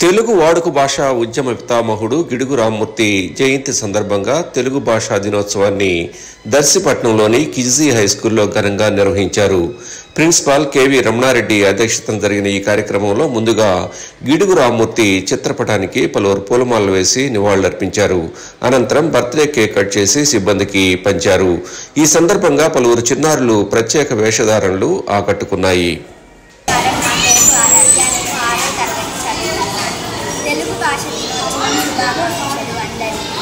తెలుగు వాడుక భాషా ఉద్యమ పితామహుడు గిడుగు రామ్మూర్తి జయంతి సందర్భంగా తెలుగు భాషా దినోత్సవాన్ని దర్శిపట్నంలోని కిజీ హైస్కూల్లో ఘనంగా నిర్వహించారు. ప్రిన్సిపాల్ కెవి రమణారెడ్డి అధ్యక్షతన జరిగిన ఈ కార్యక్రమంలో ముందుగా గిడుగు రామ్మూర్తి చిత్రపటానికి పలువురు పూలమాలలు వేసి నివాళులర్పించారు. అనంతరం బర్త్డే కేక్ కట్ చేసి సిబ్బందికి పంచారు. ఈ సందర్భంగా పలువురు చిన్నారులు ప్రత్యేక వేషధారణలు ఆకట్టుకున్నాయి. తెలుగు భాష దినోత్సవం శుభాకాంక్షలు అందరికీ.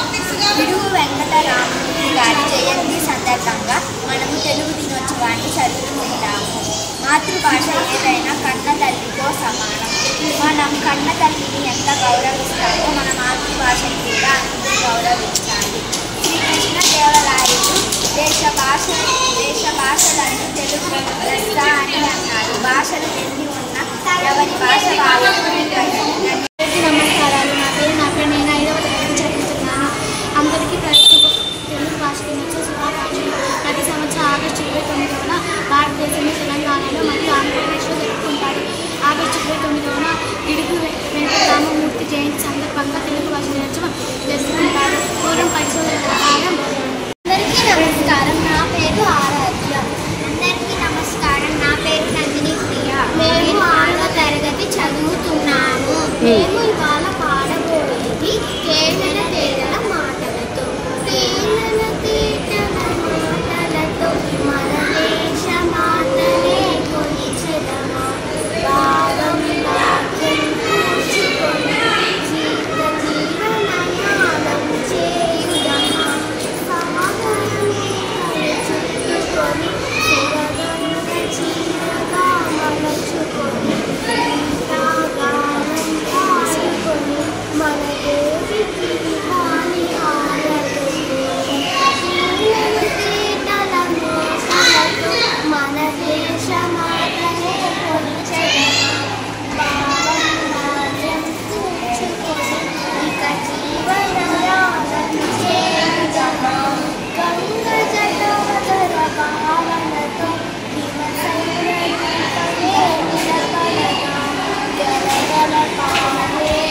గిడుగు వెంకటరామూర్తి గారి జయంతి సందర్భంగా మనము తెలుగు దినోత్సవాన్ని జరుపుకుంటాము. మాతృభాష ఏదైనా కన్న తల్లితో సమానం. మనం కన్న తల్లిని ఎంత గౌరవిస్తామో మన మాతృభాషను కూడా అంతే గౌరవించాలి. శ్రీకృష్ణదేవరాయలు దేశ భాషలను తెలుగు లెస్స అని అన్నారు. భాషలు ఎన్ని ఉన్నా ఎవరి భాష వాళ్ళకు. నమస్కారాలు. నా పేరు నేను 5వ తరగతి చదువుతున్నాను. అందరికీ తెలుగు భాష దినోత్సవ శుభాకాంక్షలు. ప్రతి సంవత్సరం ఆగస్టు 29న భారతదేశంలో తెలంగాణలో మరియు ఆంధ్రప్రదేశ్లో జరుపుకుంటారు. ఆగస్టు 29న గిడుగు వెంకటరామమూర్తి జయంతి సందర్భంగా తెలుగు భాష దినోత్సవం జరుపుకుంటారు. పూర్వం పరిశోధన ప్రకారం. అందరికీ నమస్కారం. నా పేరు ఆరాధ్య. అందరికీ నమస్కారం. నా పేరు నందిని ప్రియ. మేము 6వ తరగతి చదువుతున్నాము. మేము ఇవాళ పాడబోయేది కేవల తేగల మాటలతో. తేగల తేగల మాటలతో మన దేశ మాటలే కొలిచెదమా. భావం వాక్యం కూర్చుకొని జీవనయానం చేయుదమా. సమగమే చుట్టుకొని శివగంగ చీరగా మలచుకొని మన దేవికి హాని మన దేశ మాటలే కొలిచెదమా. భావం రాజ్యం కూర్చుకొని ఇక జీవనయానం చేయుదమా. గంగ జటాధర భావనతో హిమసైన్యపదే నిలకడగా గలగల పారే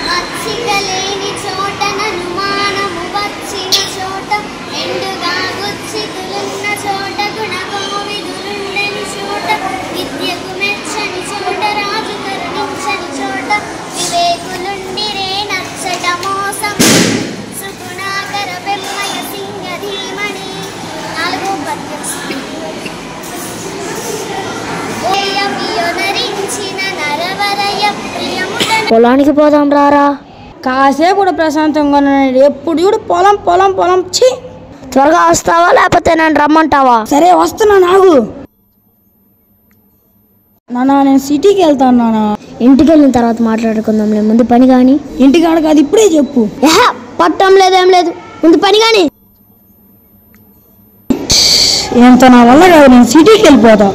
మచ్చికలేని చోట ననుమానము వచ్చిన చోట ఎండుగా గుచ్చితులున్న చోట గుణకోవిదులుండని చోట విద్యకు మెచ్చని చోట రాజు కరుణించని చోట వివేకులుండిరే నచ్చట మోసం సుగుణాకర బెమ్మయ సింగధీమణి. 4వ పద్యం. పొలానికి పోదాం రారా. కాసేపు కూడా ప్రశాంతంగా ఉన్నాడు. ఎప్పుడు చూడు పొలం పొలం పొలం. ఛీ, త్వరగా వస్తావా లేకపోతే నన్ను రమ్మంటావా? సరే వస్తున్నా. నాగు నానా, నేను సిటీకి వెళ్తాను నానా. ఇంటికి వెళ్ళిన తర్వాత మాట్లాడుకుందాంలే. ముందు పని కానీ. ఇంటికాడ కాదు, ఇప్పుడే చెప్పు. పట్టం లేదేం లేదు, ముందు పని కానీ. ఎంత నా వల్ల కాదు, నేను సిటీకి వెళ్ళిపోతా.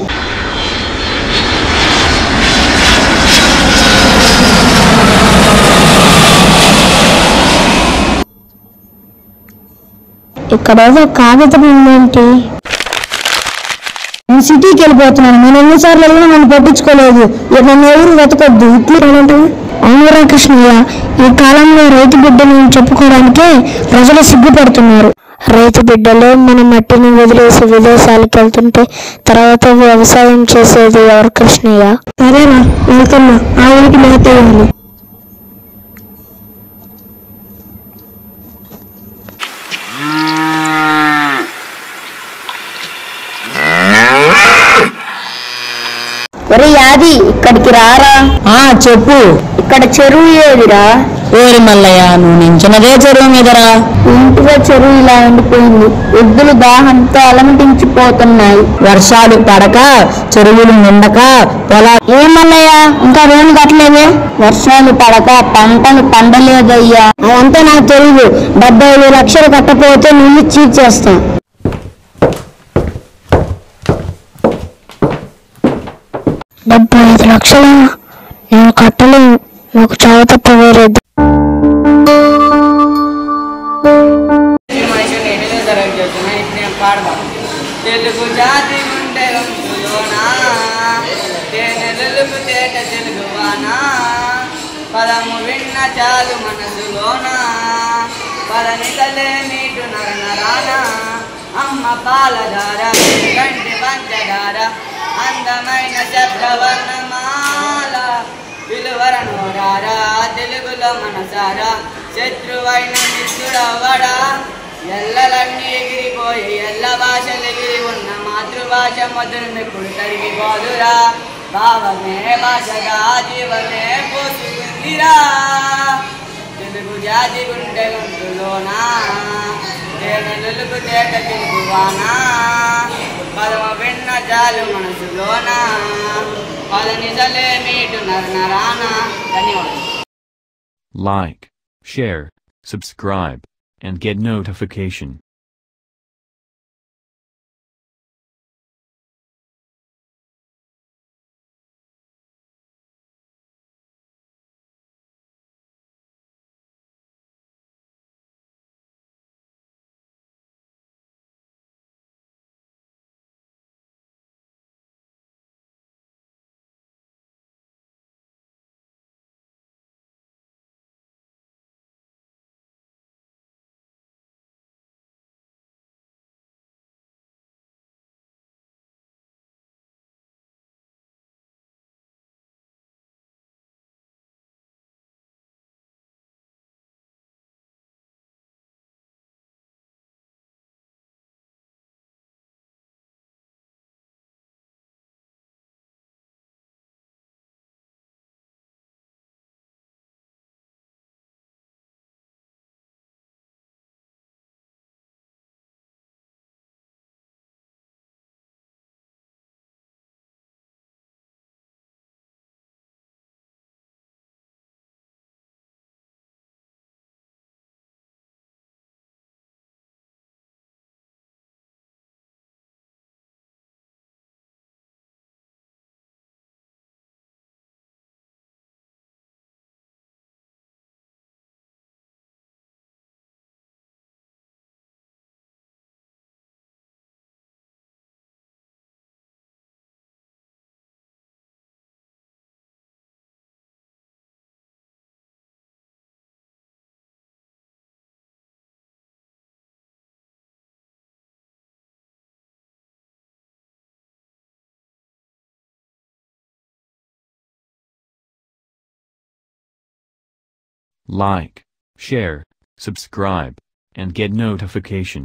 ఇక్కడ ఏదో కాగితం ఉందేంటి? నేను సిటీకి వెళ్ళిపోతున్నాను. నేను ఎన్నిసార్లు వెళ్ళినా నన్ను పట్టించుకోలేదు. నన్ను ఎవరు వెతకొద్దు. ఇట్లు అవునురా కృష్ణయ్య, ఈ కాలంలో రైతు బిడ్డను చెప్పుకోవడానికే ప్రజలు సిగ్గుపడుతున్నారు. రైతు బిడ్డలు మన మట్టిని వదిలేసి విదేశాలకు వెళ్తుంటే తర్వాత వ్యవసాయం చేసేది ఎవరు కృష్ణయ్య? సరేనా, వెళ్తున్నా. ఆ ఊరికి మేత వేయాలి. ఒరే యాది, ఇక్కడికి రారా. చెప్పు. ఇక్కడ చెరువు ఏదిరా? ఓరి మల్లయ్య, నువ్వు నించున్నదే చెరువు మీదరా. ఇంటిగా చెరువు ఇలా ఎండిపోయింది. ఎద్దులు దాహంతో అలమటించిపోతున్నాయి. వర్షాలు పడక, చెరువులు నిండక, పొలా. ఏమల్లయ్య, ఇంకా రేణు కట్టలేదే? వర్షాలు పడక పంటలు పండలేదయ్యా. అదంతా నాకు తెలియదు. 75 లక్షలు కట్టపోతే నిన్ను చీట్ చేస్తాం. 75 లక్షలు నేను కట్టలేను. నాకు చావు తప్ప వేరేది. తెలుగు జాతి ఉంటే గొంతులోనా తేనెలుగు తేట తెలుగువానా పదము విన్న చాలు మనసులోనా పదనితలే నీటు నరనరాన అమ్మ పాలధార కంటి పంచదార అందమైన శబ్దవర్ణమాల విలువరనోరారా తెలుగులో మనసారా శత్రువైన మిత్రుడవడా ఎల్లలన్నీ ఎగిరిపోయి ఎల్ల భాషలు ఎగిరి ఉన్న మాతృభాష మధురమెప్పుడు తరిగిపోదురా భావమే భాషగా జీవమే పోసుకుందిరా తెలుగు జాతి గుండె గొంతులోనా తేనెలుగు తేట తెలుగువానా పదమ విన్న జాలు మనసులోనా పదనిజలే మీటు నరనరానా. ధన్యవాదాలు. Like, share, subscribe, and get notification. Like, share, subscribe, and get notification.